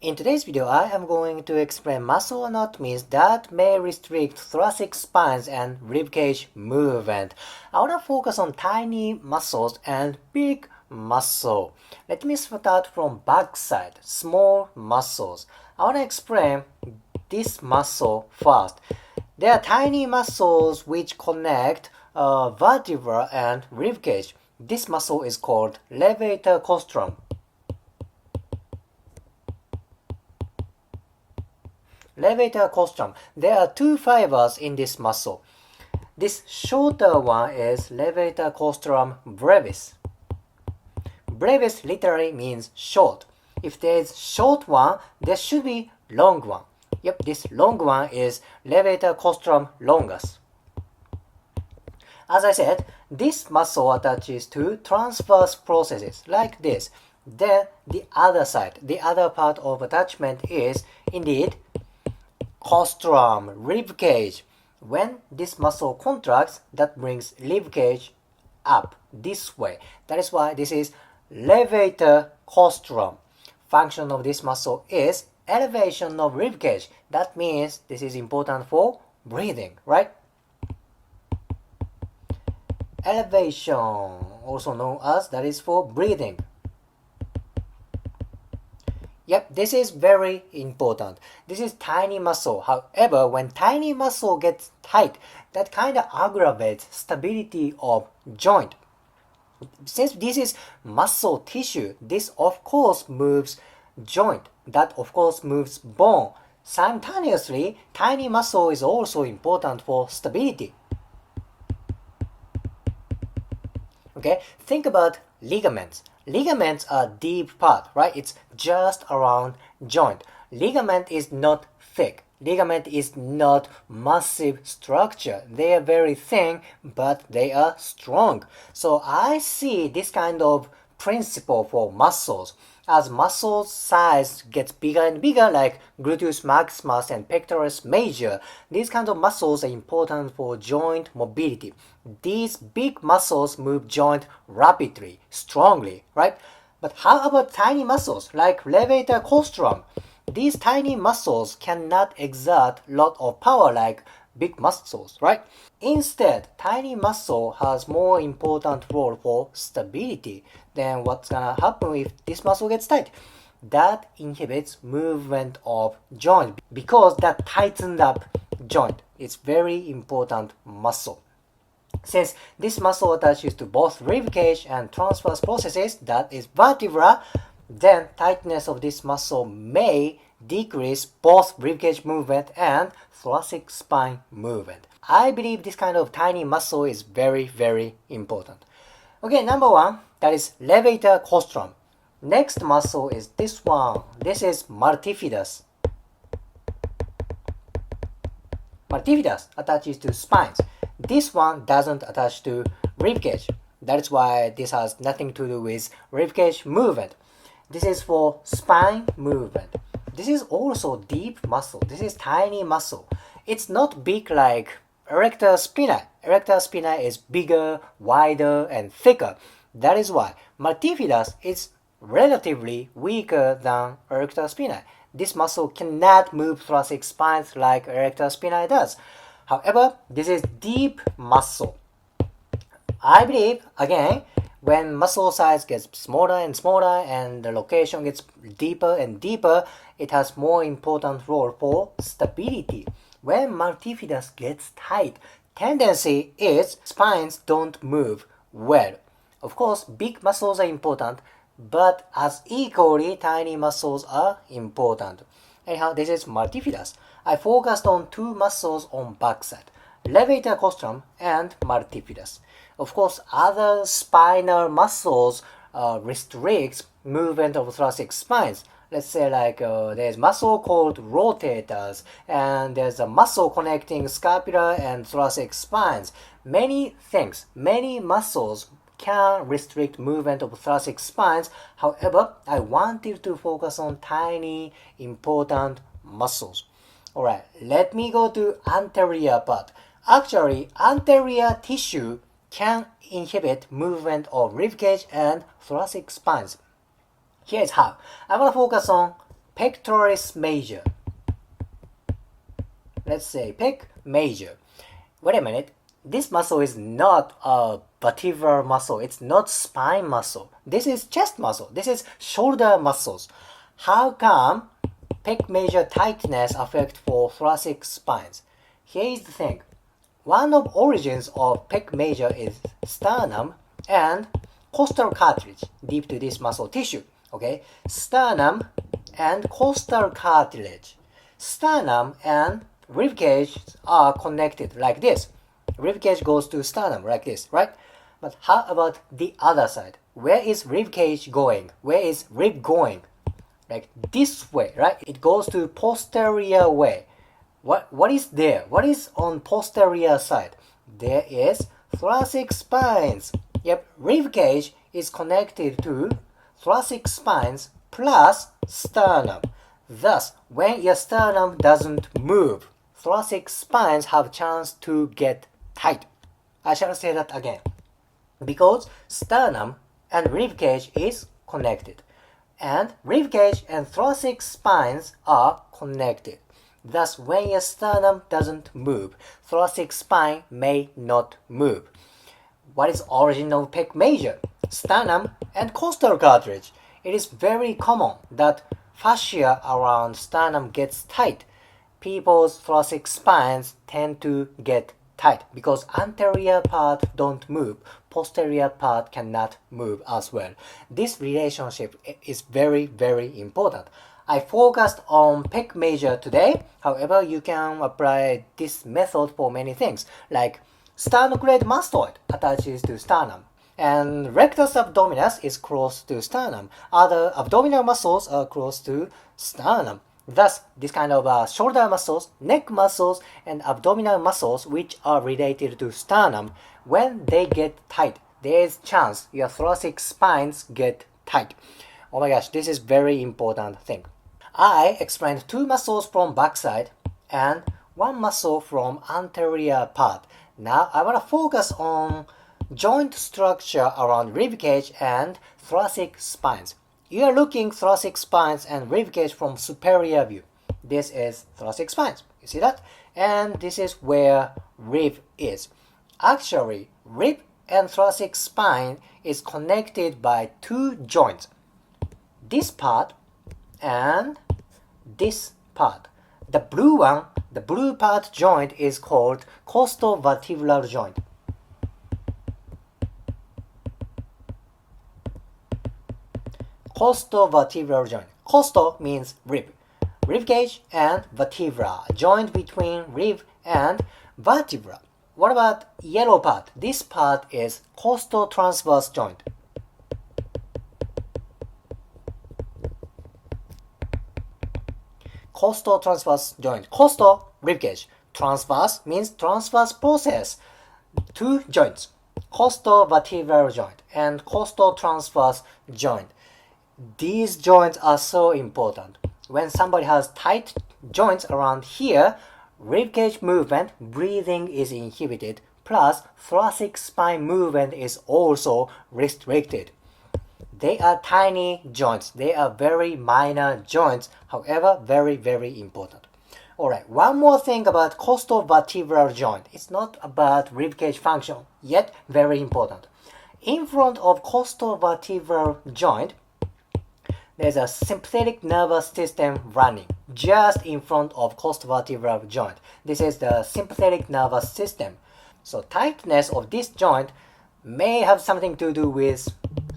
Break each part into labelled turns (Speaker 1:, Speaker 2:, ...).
Speaker 1: In today's video, I am going to explain muscle anatomies that may restrict thoracic spines and ribcage movement. I want to focus on tiny muscles and big muscle. Let me start from backside, small muscles. I want to explain this muscle first. There are tiny muscles which connect vertebra and ribcage. This muscle is called levator colostrum. Levator colostrum. There are two fibers in this muscle. This shorter one is levator colostrum brevis. Brevis literally means short. If there is short one, there should be long one. Yep, this long one is levator colostrum longus. As I said, this muscle attaches to transverse processes like this. Then the other side, the other part of attachment is indeed colostrum, ribcage. When this muscle contracts, that brings ribcage up this way. That is why this is levator colostrum. Function of this muscle is elevation of ribcage. That means this is important for breathing, right? Elevation, also known as that is for breathing. Yep, this is very important. This is tiny muscle. However, when tiny muscle gets tight, that kind of aggravates stability of joint. Since this is muscle tissue, this of course moves joint. That of course moves bone. Simultaneously, tiny muscle is also important for stability. Okay, think about ligaments. Ligaments are deep part, right? It's just around joint. Ligament is not thick. Ligament is not massive structure. They are very thin, but they are strong. So I see this kind of principle for muscles. As muscle size gets bigger and bigger, like gluteus maximus and pectoralis major, these kinds of muscles are important for joint mobility. These big muscles move joint rapidly, strongly, right? But how about tiny muscles like levator colostrum? These tiny muscles cannot exert a lot of power like big muscles, right? Instead, tiny muscle has more important role for stability. Then what's gonna happen if this muscle gets tight? That inhibits movement of joint because that tightened up joint. It's very important muscle. Since this muscle attaches to both ribcage and transverse processes, that is vertebra, then tightness of this muscle may decrease both ribcage movement and thoracic spine movement. I believe this kind of tiny muscle is very, very important. Okay, number one, that is levator colostrum. Next muscle is this one. This is multifidus. Multifidus attaches to spines. This one doesn't attach to ribcage. That's why this has nothing to do with ribcage movement. This is for spine movement. This is also deep muscle. This is tiny muscle. It's not big like erector spinae. Erector spinae is bigger, wider, and thicker. That is why multifidus is relatively weaker than erector spinae. This muscle cannot move thoracic spines like erector spinae does. However, this is deep muscle. I believe, again, when muscle size gets smaller and smaller and the location gets deeper and deeper, it has more important role for stability. When multifidus gets tight, tendency is spines don't move well. Of course, big muscles are important, but as equally tiny muscles are important. Anyhow, this is multifidus. I focused on two muscles on backside, levator colostrum and multifidus. Of course, other spinal muscles restrict movement of thoracic spines. Let's say like there's muscle called rotators, and there's a muscle connecting scapular and thoracic spines. Many things, many muscles can restrict movement of thoracic spines. However, I wanted to focus on tiny, important muscles. Alright, let me go to anterior part. Actually, anterior tissue can inhibit movement of ribcage and thoracic spines. Here's how. I want to focus on pectoralis major. Let's say pec major. Wait a minute. This muscle is not a vertebral muscle. It's not spine muscle. This is chest muscle. This is shoulder muscles. How come pec major tightness affect for thoracic spines? Here is the thing. One of origins of pec major is sternum and costal cartilage deep to this muscle tissue. Okay, sternum and costal cartilage. Sternum and ribcage are connected like this. Ribcage goes to sternum like this, right? But how about the other side? Where is ribcage going? Where is rib going? Like this way, right? It goes to posterior way. What is there? What is on posterior side? There is thoracic spines. Yep, ribcage is connected to thoracic spines plus sternum. Thus, when your sternum doesn't move, thoracic spines have chance to get tight. I shall say that again. Because sternum and ribcage is connected. And ribcage and thoracic spines are connected. Thus, when your sternum doesn't move, thoracic spine may not move. What is origin of pec major? Sternum and costal cartilage. It is very common that fascia around sternum gets tight. People's thoracic spines tend to get tight because anterior part don't move, posterior part cannot move as well. This relationship is very, very important. I focused on pec major today. However, you can apply this method for many things, like sternocleidomastoid attaches to sternum, and rectus abdominis is close to sternum. Other abdominal muscles are close to sternum. Thus, this kind of shoulder muscles, neck muscles, and abdominal muscles which are related to sternum, when they get tight, there is chance your thoracic spines get tight. Oh my gosh, this is very important thing. I explained two muscles from backside and one muscle from anterior part. Now I want to focus on joint structure around ribcage and thoracic spines. You are looking thoracic spines and ribcage from superior view. This is thoracic spines. You see that? And this is where rib is. Actually, rib and thoracic spine is connected by two joints. This part and this part. The blue one, the blue part joint is called costovertebral joint. Costovertebral joint. Costo means rib. Ribcage and vertebra. Joint between rib and vertebra. What about yellow part? This part is costotransverse joint. Costotransverse joint. Costo, ribcage. Transverse means transverse process. Two joints. Costovertebral joint and costotransverse joint. These joints are so important. When somebody has tight joints around here, ribcage movement, breathing is inhibited, plus thoracic spine movement is also restricted. They are tiny joints. They are very minor joints, however, very, very important. Alright, one more thing about costovertebral joint. It's not about ribcage function, yet very important. In front of costovertebral joint, there's a sympathetic nervous system running just in front of costovertebral joint. This is the sympathetic nervous system. So tightness of this joint may have something to do with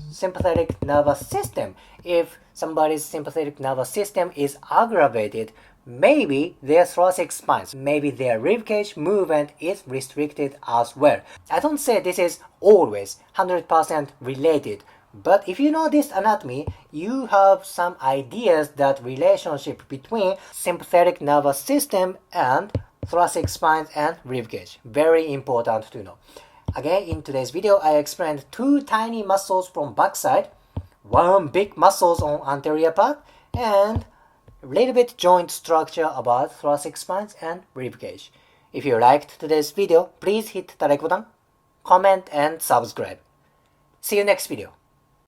Speaker 1: sympathetic nervous system. If somebody's sympathetic nervous system is aggravated, maybe their thoracic spines, maybe their ribcage movement is restricted as well. I don't say this is always 100% related, but if you know this anatomy, you have some ideas that relationship between sympathetic nervous system and thoracic spines and ribcage. Very important to know. Again, in today's video, I explained two tiny muscles from backside, one big muscles on anterior part, and a little bit joint structure about thoracic spines and ribcage. If you liked today's video, please hit the like button, comment, and subscribe. See you next video.